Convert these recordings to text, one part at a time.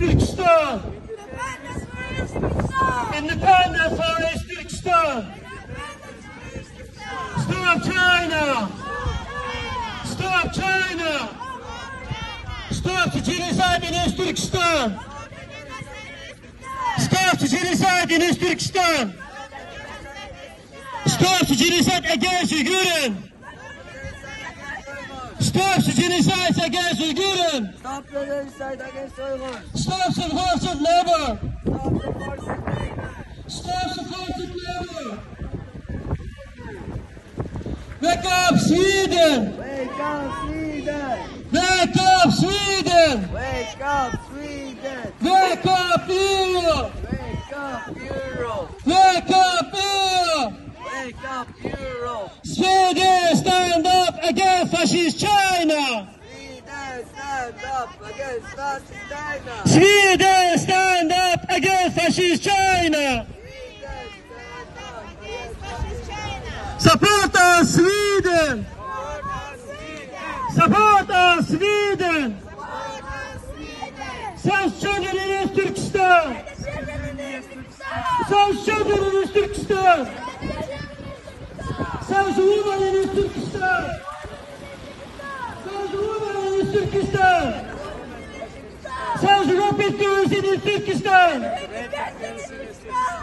Uzbekistan. Independence for Uzbekistan. Stop China. Stop China. Stop the genocide in Uzbekistan. Stop the genocide in Uzbekistan. Stop the genocide against Uyghurs. Stop the genocide against Uyghurs. Stop the genocide against Uyghurs. Stop the forced labor. Stop the forced labor. Stop the forced labor. Wake up, Sweden. Wake up, Sweden. Wake up, Sweden. Wake up, Sweden. Wake up, Europe. Wake up, Europe. Wake up, Europe. Wake up, Europe. Sweden, stand up against fascist China. Sweden, stand up against fascist China. Sweden, stand up against fascist China. Sweden, stand up against fascist China. Support us, Sweden. Support us, Sweden. Support us, Sweden. Support us, Sweden. Save children in Uzbekistan. Save children in Uzbekistan. Save the women in Uzbekistan. Save the women in Uzbekistan. Save the rapid girls in Uzbekistan.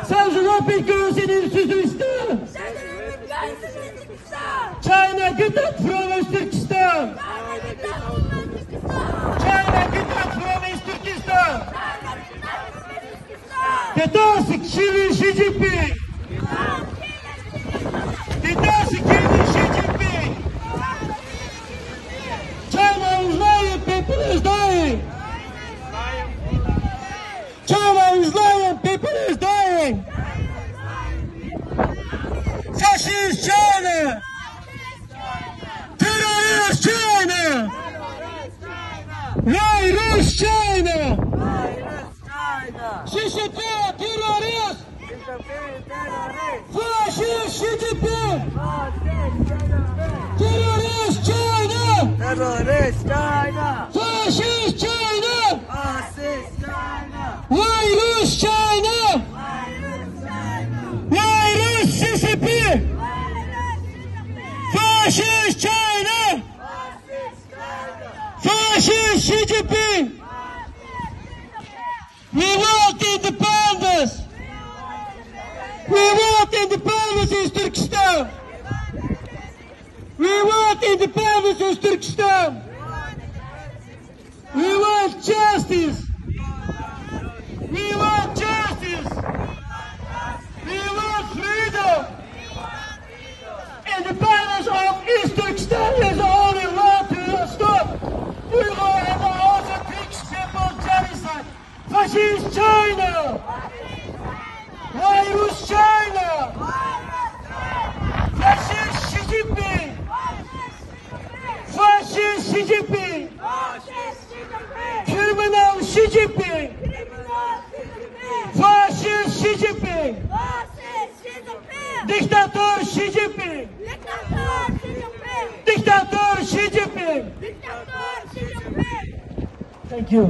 Save the rapid girls in Uzbekistan. China, get out from Uzbekistan. China, get out from Uzbekistan. Get out, Xi Jinping. Get out, Xi Jinping. China is lying, people is dying. China is lying, people is dying. Fascist China. Terrorist China. Virus China. Virus China. Disappear terrorist. Disappear terrorists. Fascist Xi Jinping. Fascist Terrorist China. terrorist China. Fascist China. Fascist China. Virus China. Virus China. Virus disappear. Fascist China. Fascist China. Fascist Xi Jinping. We want independence. We want independence in Turkestan. We want independence in Turkestan. We want justice. We want justice. We want freedom. Independence of East Turkestan is the only way to stop Uyghur and the other people genocide. Fascist China. Virus China. Fascist Xi Jinping. Fascist Xi Jinping. Criminal Xi Jinping. Fascist Xi Jinping. Dictator Xi Jinping. Dictator Xi Jinping. Thank you.